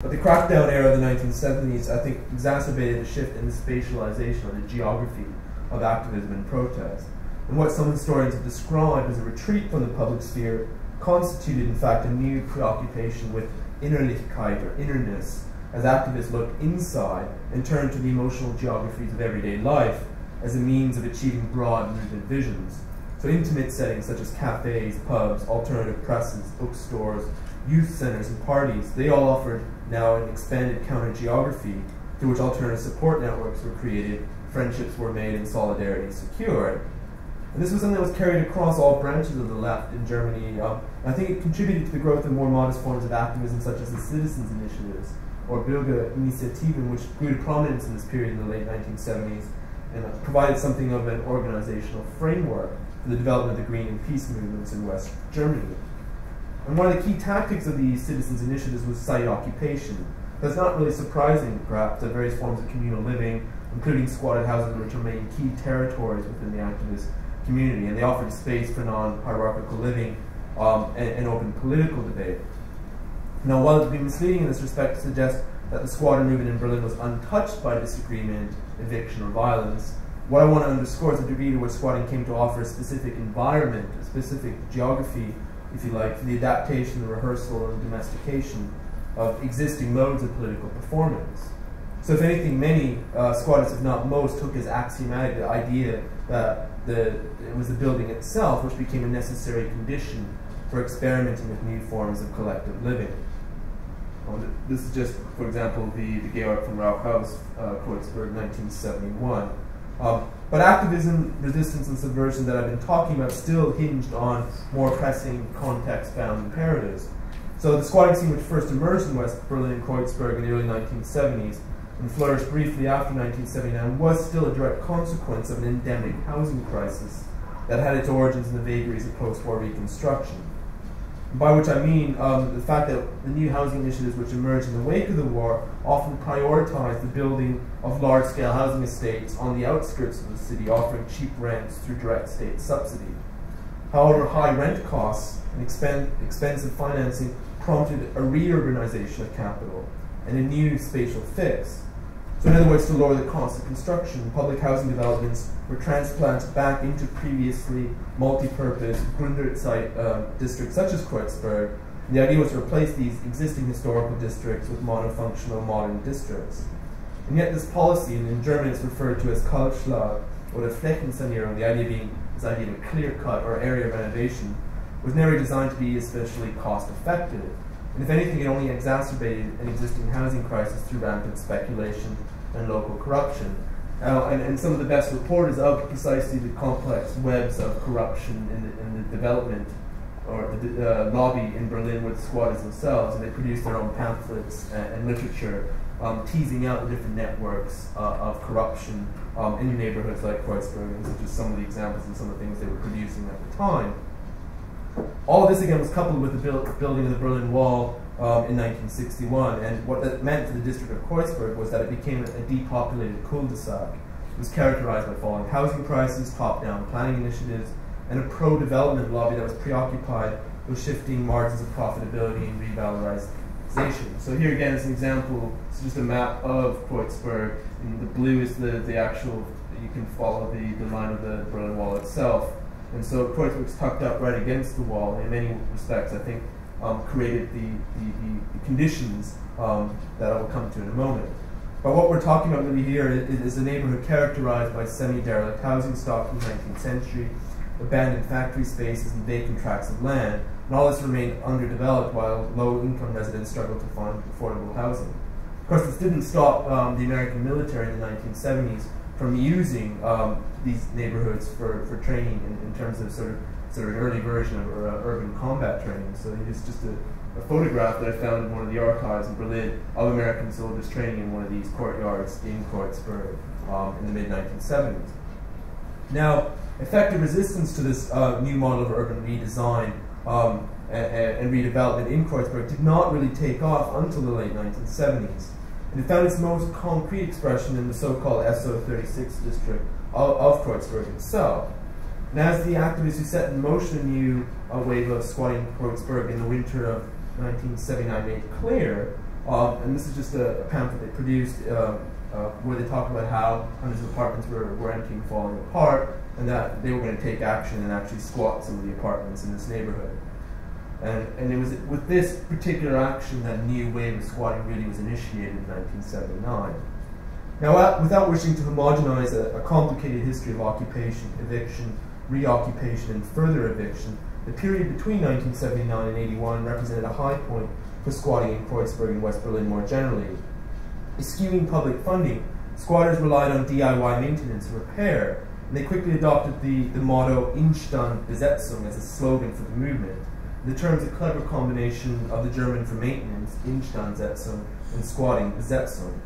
But the crackdown era of the 1970s, I think, exacerbated a shift in the spatialization or the geography of activism and protest. And what some historians have described as a retreat from the public sphere constituted, in fact, a new preoccupation with Innerlichkeit or innerness, as activists looked inside and turned to the emotional geographies of everyday life as a means of achieving broad-rooted visions. So intimate settings such as cafes, pubs, alternative presses, bookstores, youth centers, and parties, they all offered now an expanded counter-geography through which alternative support networks were created, friendships were made, and solidarity secured. And this was something that was carried across all branches of the left in Germany. I think it contributed to the growth of more modest forms of activism such as the citizens' initiatives or Bürgerinitiativen, which grew to prominence in this period in the late 1970s and provided something of an organizational framework for the development of the Green and Peace movements in West Germany. And one of the key tactics of these citizens' initiatives was site occupation. That's not really surprising, perhaps, that various forms of communal living, including squatted houses, which remain key territories within the activist community, and they offered space for non-hierarchical living and open political debate. Now, while it would be misleading in this respect to suggest that the squatter movement in Berlin was untouched by disagreement, eviction, or violence, what I want to underscore is the degree to which squatting came to offer a specific environment, a specific geography, if you like, for the adaptation, the rehearsal, and domestication of existing modes of political performance. So if anything, many squatters, if not most, took as axiomatic the idea that it was the building itself which became a necessary condition for experimenting with new forms of collective living. This is just, for example, the Georg von Rauchhaus, Kreuzberg, 1971. But activism, resistance, and subversion that I've been talking about still hinged on more pressing context-bound imperatives. So the squatting scene, which first emerged in West Berlin and Kreuzberg in the early 1970s and flourished briefly after 1979, was still a direct consequence of an endemic housing crisis that had its origins in the vagaries of post-war reconstruction. By which I mean the fact that the new housing initiatives which emerged in the wake of the war often prioritized the building of large-scale housing estates on the outskirts of the city, offering cheap rents through direct state subsidy. However, high rent costs and expensive financing prompted a reurbanization of capital and a new spatial fix. So in other words, to lower the cost of construction, public housing developments were transplanted back into previously multi-purpose Gründerzeit districts such as Kreuzberg. And the idea was to replace these existing historical districts with monofunctional modern districts. And yet this policy, and in German it's referred to as Kahlschlag, or the Flächensanierung, the idea being this idea of a clear cut or area renovation, was never designed to be especially cost effective. And if anything, it only exacerbated an existing housing crisis through rampant speculation and local corruption. And some of the best reporters of precisely the complex webs of corruption in the development or the lobby in Berlin were the squatters themselves, and they produced their own pamphlets and literature teasing out the different networks of corruption in neighborhoods like Kreuzberg, and such as some of the examples and some of the things they were producing at the time. All of this, again, was coupled with the building of the Berlin Wall in 1961, and what that meant to the district of Kreuzberg was that it became a depopulated cul-de-sac. It was characterized by falling housing prices, top-down planning initiatives, and a pro-development lobby that was preoccupied with shifting margins of profitability and revalorization. So here again is an example, it's just a map of Kreuzberg, and the blue is the actual, you can follow the line of the Berlin Wall itself. And so Kreuzberg's tucked up right against the wall, and in many respects, I think, created the conditions that I will come to in a moment. But what we're talking about really here is a neighborhood characterized by semi-derelict housing stock from the 19th century, abandoned factory spaces, and vacant tracts of land. And all this remained underdeveloped while low-income residents struggled to find affordable housing. Of course, this didn't stop the American military in the 1970s from using these neighborhoods for training in terms of sort of an early version of urban combat training. So it's just a photograph that I found in one of the archives in Berlin of American soldiers training in one of these courtyards in Kreuzberg in the mid-1970s. Now, effective resistance to this new model of urban redesign and redevelopment in Kreuzberg did not really take off until the late 1970s. And it found its most concrete expression in the so-called SO36 district of Kreuzberg itself. And as the activists who set in motion a new wave of squatting Kreuzberg in the winter of 1979 made clear, And this is just a pamphlet they produced where they talk about how hundreds of apartments were empty and falling apart, and that they were going to take action and actually squat some of the apartments in this neighborhood. And it was with this particular action that a new wave of squatting really was initiated in 1979. Now, without wishing to homogenize a complicated history of occupation, eviction, reoccupation, and further eviction, the period between 1979 and 81 represented a high point for squatting in Kreuzberg and West Berlin more generally. Eschewing public funding, squatters relied on DIY maintenance and repair, and they quickly adopted the motto Instand Besetzung as a slogan for the movement. The term is a clever combination of the German for maintenance, Instandsetzung, and squatting, Besetzung.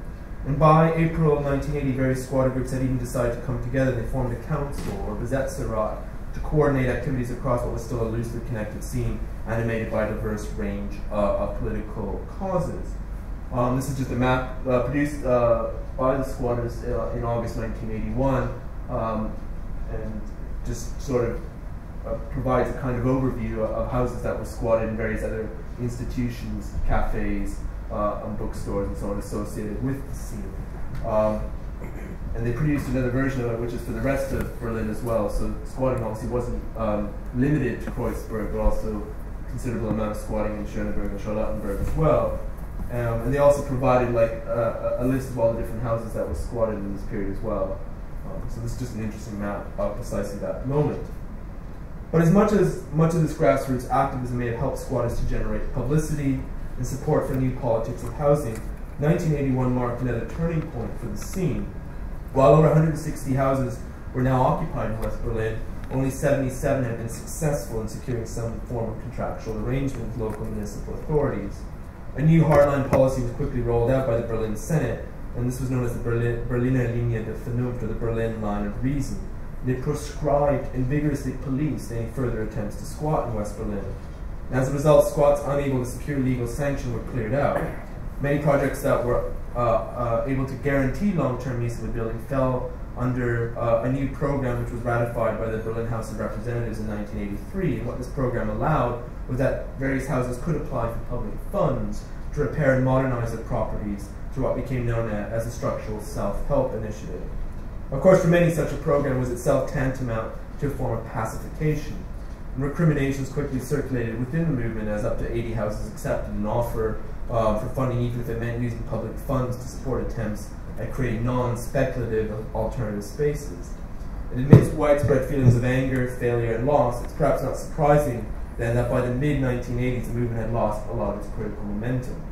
And by April 1980, various squatter groups had even decided to come together. They formed a council, or Besetzerrat, to coordinate activities across what was still a loosely connected scene, animated by a diverse range of political causes. This is just a map produced by the squatters in August 1981, and just sort of provides a kind of overview of houses that were squatted in various other institutions, cafes, and bookstores, and so on associated with the scene. And they produced another version of it, which is for the rest of Berlin as well. So squatting obviously wasn't limited to Kreuzberg, but also a considerable amount of squatting in Schöneberg and Charlottenburg as well. And they also provided like a list of all the different houses that were squatted in this period as well. So this is just an interesting map of precisely that moment. But as much of this grassroots activism may have helped squatters to generate publicity and support for new politics of housing, 1981 marked another turning point for the scene. While over 160 houses were now occupied in West Berlin, only 77 had been successful in securing some form of contractual arrangement with local municipal authorities. A new hardline policy was quickly rolled out by the Berlin Senate, and this was known as the Berliner Linie der Vernunft, or the Berlin Line of Reason. They proscribed and vigorously policed any further attempts to squat in West Berlin. And as a result, squats unable to secure legal sanction were cleared out. Many projects that were able to guarantee long-term use of the building fell under a new program which was ratified by the Berlin House of Representatives in 1983. And what this program allowed was that various houses could apply for public funds to repair and modernize their properties through what became known as a structural self-help initiative. Of course, for many, such a program was itself tantamount to a form of pacification. And recriminations quickly circulated within the movement as up to 80 houses accepted an offer for funding, even if it meant using public funds to support attempts at creating non-speculative alternative spaces. And amidst widespread feelings of anger, failure, and loss, it's perhaps not surprising then that by the mid-1980s the movement had lost a lot of its critical momentum.